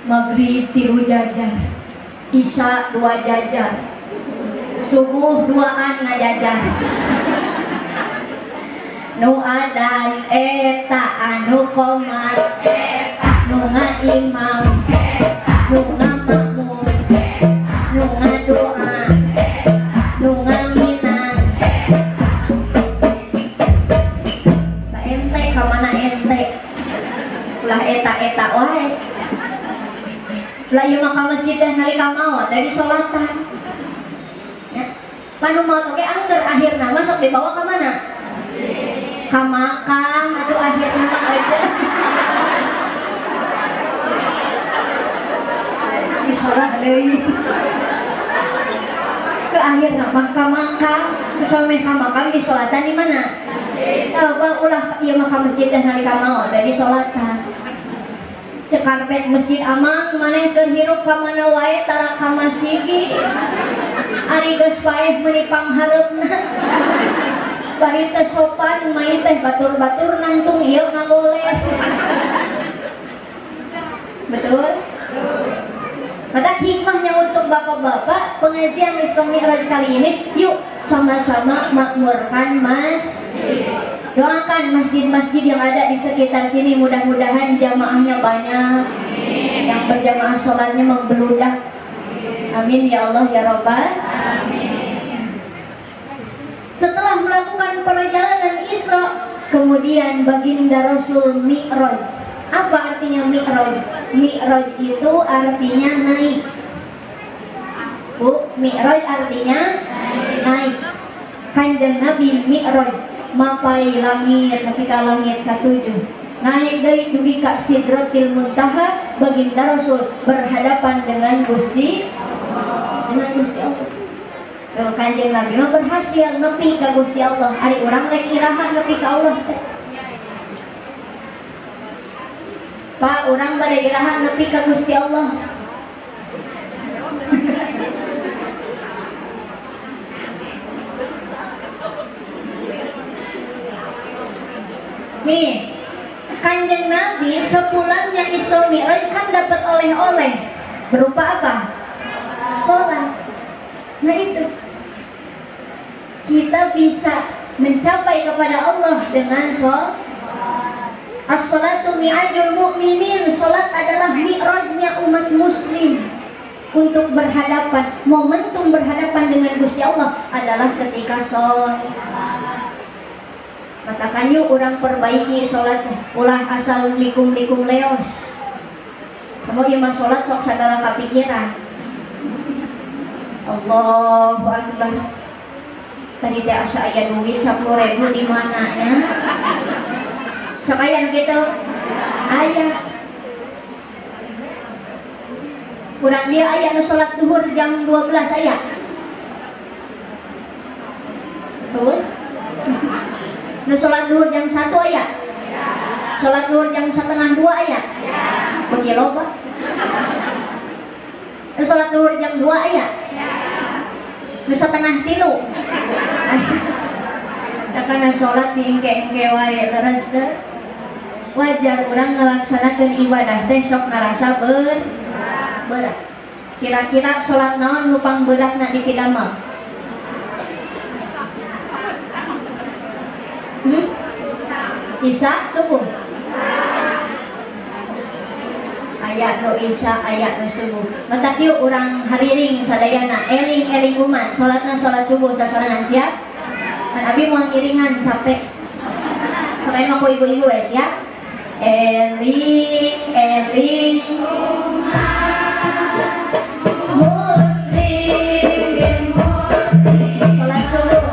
maghrib 3 jajar, isya 2 jajar, subuh 2an ngajajar. Nu adan eta anu qomat eta nu ngaimam nu ngamakmum nu ngadoa nu ngaminan. Ulah eta wae. Ulah ieu mah ka masjid teh nalika maot teh disolatan. Ya. Panu maot oge angger akhirna mah sok dibawa ka mana? Ka makam atuh akhirna mah aja. Disolat deui. Ke akhirna mah ka makam, sampai ka makam disolatan di mana? Ulah ieu mah ka masjid teh nalika maot teh disolatan. Cekarpet masjid amang maneh keur hirup ka mana wae tara ka masjid. Ari geus paeh meuni panghareupna. Bari teh sopan mai teh batur-batur nangtung ieu ngagoler. Betul? Maka hikmahnya untuk bapak-bapak pengajian Isra Mi'raj kali ini, yuk sama-sama makmurkan masjid. Doakan masjid-masjid yang ada di sekitar sini, mudah-mudahan jamaahnya banyak, yang berjamaah sholatnya membeludak. Amin ya Allah ya Rabbal. Setelah melakukan perjalanan Isra, kemudian baginda Rasul Mi'raj. Apa artinya Mi'raj? Mi'raj itu artinya naik. Bu, Mi'raj artinya naik. Kanjeng Nabi Mi'raj mapai langit, tapi ka langit ka-7. Naik dari dugi ka Sidratil Muntaha, baginda Rasul berhadapan dengan Gusti Allah. Kanjeng Nabi mah berhasil nepi ka Gusti Allah. Ari urang rek iraha nepi ka Allah teh. Pak, urang bade iraha nepi ka Gusti Allah. Nih, Kanjeng Nabi sepulangnya Isra Mi'raj kan dapat oleh-oleh berupa apa? Sholat. Nah itu kita bisa mencapai kepada Allah dengan sholat. As-sholatu mi'ajul mu'minin. Sholat adalah mi'rajnya umat muslim untuk berhadapan. Momentum berhadapan dengan Gusti Allah adalah ketika sholat. Katakan yuk orang perbaiki sholat, ulah asal likum-likum leos. Kamu yang sholat sok segala kepikiran. Allahu Akbar. tadi teh asa aya duit 10.000 di mananya sok aya gitu aya kurang dia aya nu salat duhur jam 12 aya tuh nu salat duhur jam 1 aya salat duhur jam setengah 2 aya bagi loba nu salat duhur jam 2 aya nu setengah 3 karena sholat diengke-engke wae leres teh wajar urang ngalaksanakeun ibadah teh sok ngarasa berat kira-kira sholat naon nu pang beratna di pidamel Isya subuh aya nu isya aya nu subuh matak yuk urang hariring sadayana eling umat sholatna sholat subuh sasarangan siap kan abdi mau iringan capek soalnya mah ibu-ibu wes ya eling muslim sholat subuh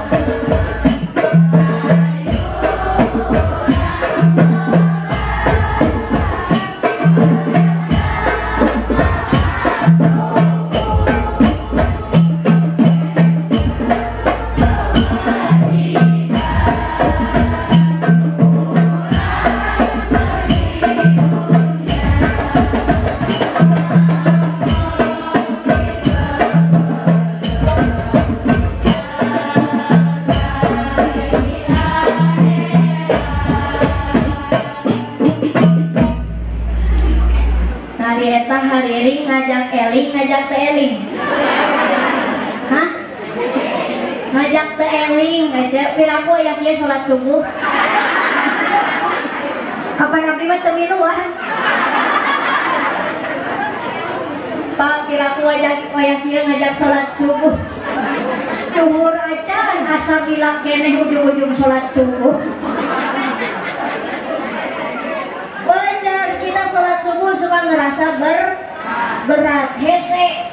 hariring ngajak teh eling hah ngajak teh eling ngajak piraku aya kieu salat subuh kapan abdi mah teu miluan Pak piraku aya kieu ngajak salat subuh duhur acan asa gila keneh ujung-ujung salat subuh sholat subuh suka ngerasa berat hese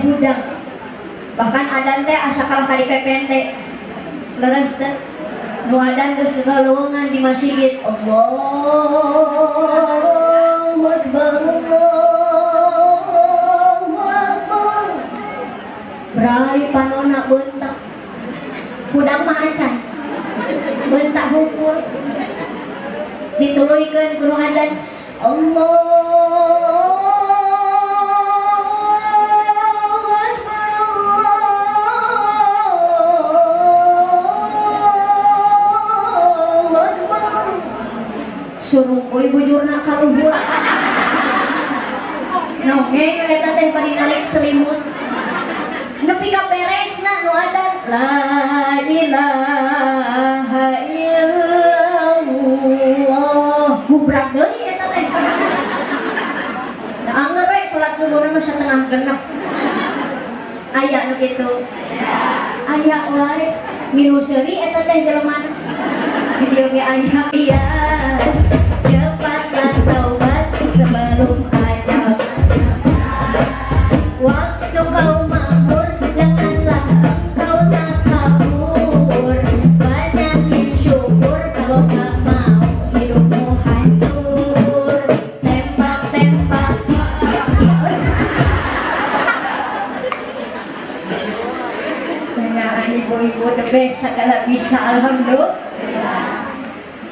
hudang bahkan adan teh asa kalah kali pepente leres teh nu adan geus galeuweungan di masjid Allahu Akbar brai panona bentak hudang mah acan bentak hukur dituluykeun kudu adan Allahu Akbar Allahu Akbar suruh boy bujurna ka luhur nongeng eta teh bari narik selimut nepi ka beresna nu adan la ilaha illallah gubrak deui eta teh nah anger we salat subuh mah setengah genep aya nu kitu aya wae milu seuri eta teh jelema di dieu ge aya iya cepatlah taubat sebelum ajal waktu kau makmur janganlah engkau takabur banyakin syukur kalau gak mau hidupmu hancur tembak-tembak banyak ibu-ibu the best segala bisa alhamdulillah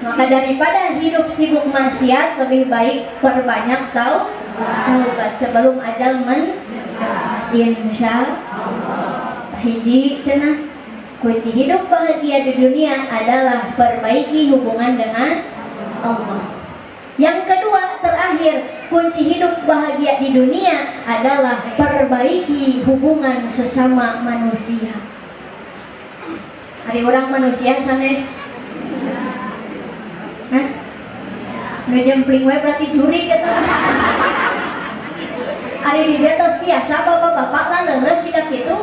maka daripada hidup sibuk maksiat lebih baik perbanyak taubat sebelum ajal insya hiji cenah kunci hidup bahagia di dunia adalah perbaiki hubungan dengan Allah. Yang kedua terakhir kunci hidup bahagia di dunia adalah perbaiki hubungan sesama manusia. Hari orang manusia sanes ngejempling we berarti juri gitu. Ari di dia tos biasa bapak-bapak lah leuleuh sikap kitu.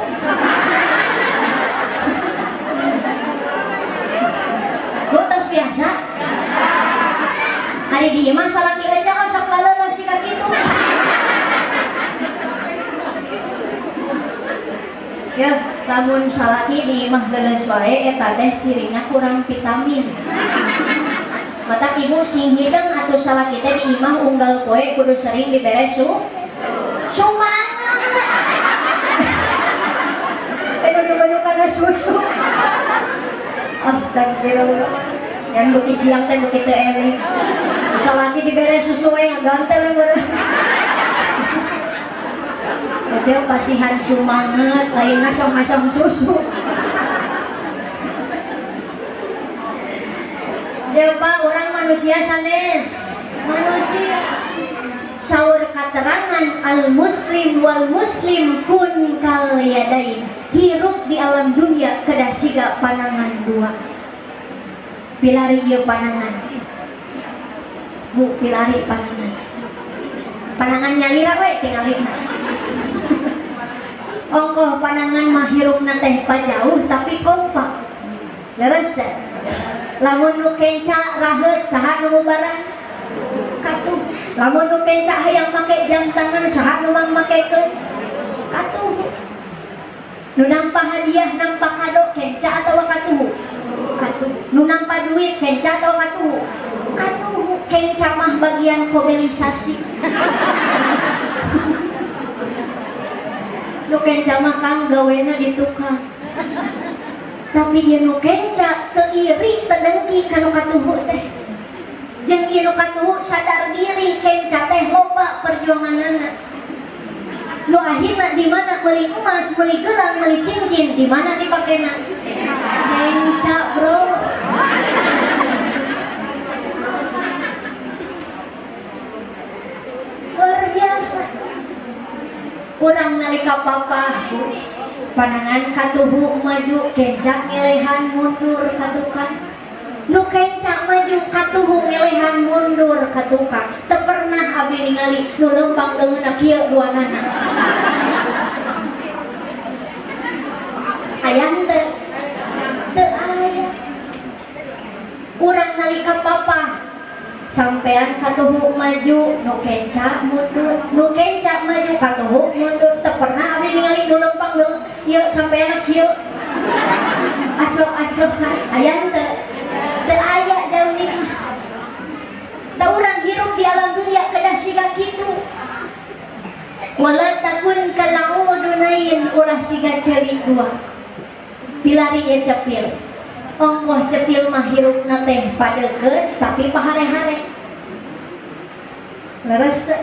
Lu tos biasa? Ari di mah salaki aja sok leuleuh sikap kitu. Ya, lamun salaki di imah geus wae eta teh cirina kurang vitamin. Mata ibu sing hideng atuh salaki teh di imah unggal poe kudu sering dibere sumangat. Baju-baju kana susu. Astagfirullah. Yang beuki siang teh beuki teu eling. Salaki dibere susu we ngagantel we. Aja pasihan sumanget lain ngasong-ngasong susu. Ya Pak, orang manusia sanes. Manusia. Saur katerangan al muslim wal muslim kun kal yadain. Hirup di alam dunia kedah siga panangan dua. Pilari ieu panangan. Bu, pilari panangan. Panangan nyalira we tingalina. Ongkoh panangan mah hirupna teh pajauh tapi kompak. Leres teh. Lamun nu kenca raheut saha nu mubaran? Katuh. Lamun nu kenca hayang make jam tangan saha nu mang makekeun? Katuh. Nu nampa hadiah nampa kado kenca atawa katuh? Katuh. Nu nampa duit kenca atawa katuh? Katuh. Kenca mah bagian kobelisasi. Nu kenca mah kang gawena di tukang. Tapi ieu nu kenca teu iri teu dengki ka nu katuhu teh. Jeung ieu nu katuhu sadar diri kenca teh loba perjuanganna. Nu akhirna di mana meuli emas, meuli gelang, meuli cincin, di mana dipakena? Kenca, bro. Luar biasa. Urang nalika papa panangan katuhu maju kenca ngelehan mundur katukan. Nu kenca maju katuhu ngelehan mundur katukan. Teu pernah abdi ningali nu leumpang leungeunna kieu duanana. Aya henteu? Teu aya. Urang nalika papa sampean katuhu maju nu kenca mundur, nu kenca maju katuhu mundur. Teu pernah abdi ningali nu leumpang leung ieu sampean kieu aclok-aclok aya henteu? Teu aya jalmi. Da urang hirup di alam dunia kedah siga kitu. Wala takun kalaudunain ulah siga ceuri dua. Pilari ye cepil. Ongkoh cepil mah hirupna teh padeukeun tapi pahare-hare. Leres teh.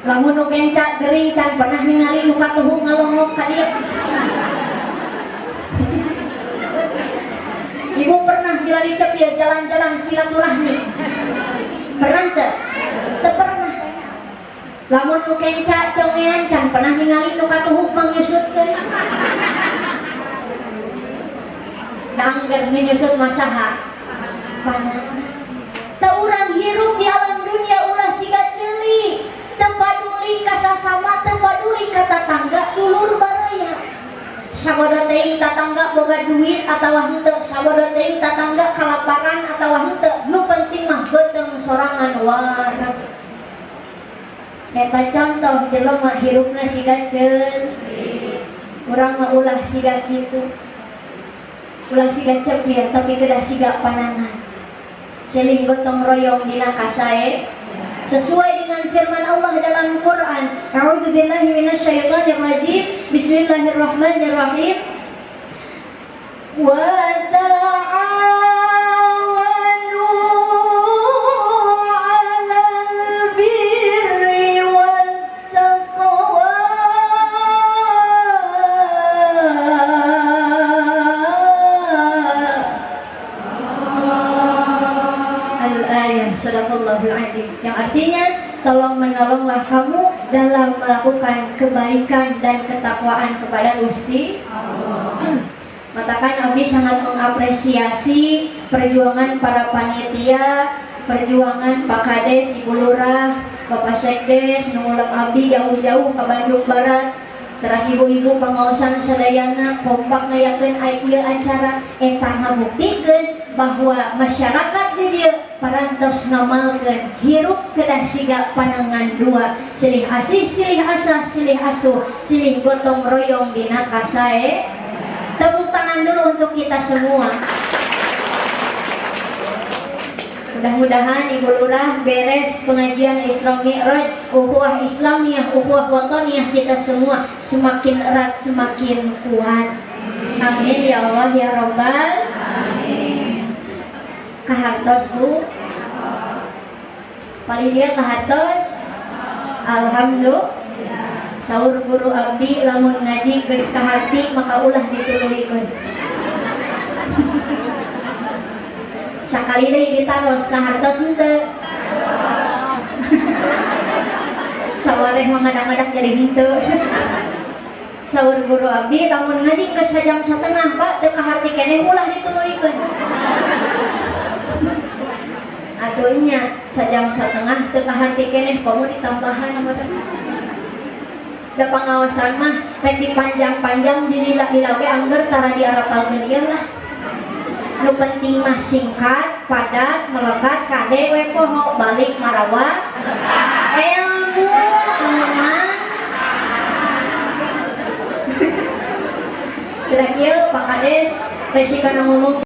Lamun nu kenca geuring can pernah ningali nu katuhu ngalongok ka dieu. Ibu pernah dilari cepil jalan-jalan silaturahmi? Pernah teu? Teu pernah. Lamun nu kenca congean can pernah ningali nu katuhu mangyusutkeun. Angger menyusut masaha panangan. Ta urang hirup di alam dunia ulah siga ceuli, teu paduli ka sasama, teu paduli ka tatangga, dulur baraya. Sabodo teuing tatangga boga duit atawa henteu, sabodo teuing tatangga kalaparan atawa henteu, nu penting mah beuteung sorangan wareg. Eta contoh jelema hirupna siga ceuli. Urang mah ulah siga kitu. Ulah siga cepil tapi kedah siga panangan. Seling gotong royong dina kasae sesuai dengan firman Allah dalam Quran. A'udzubillahi minasyaitonirrajim. Bismillahirrahmanirrahim. Wa ta'awanu 'alal birri wat taqwa. Sadaqallahul adzim, yang artinya tolong menolonglah kamu dalam melakukan kebaikan dan ketakwaan kepada Gusti Allah. Matakan abdi sangat mengapresiasi perjuangan para panitia, perjuangan Pak Kades, Ibu Lurah, Bapak Sekdes, nungulang abdi jauh-jauh ke Bandung Barat. Teras ibu-ibu pengawasan sadayana kompak ngayakeun ieu acara eta ngabuktikeun bahwa masyarakat di dieu parantos ngamalkeun hirup kedah siga panangan dua silih asih silih asah silih asuh silih gotong royong dina kasae. Tepuk tangan dulu untuk kita semua. Mudah-mudahan Ibu Lurah beres pengajian Isra Mi'raj, ukhuwah Islamiyah, ukhuwah wataniyah kita semua semakin erat, semakin kuat. Amin ya Allah ya Rabbal alamin. Kahartos Bu, paling dia kahartos. Alhamdulillah. Saur guru abdi lamun ngaji geus kahati maka ulah dituluykeun. Sakali deui ditaros kahartos henteu. Sawareh mangadak-ngadak jadi henteu. Saur guru abdi lamun ngaji geus sajam satengah Pak teu kaharti keneh ulah dituluykeun. Atunya sajam satengah teu kaharti keneh komo ditambahan meureun. Da pangawasan mah rek dipanjang-panjang dilila-lila ge angger tara diarapalkeun ieu lah. Nu penting mah singkat, padat, melekat, kade we poho balik marawa ilmu teman. Terakhir Pak Kades resiko ngomong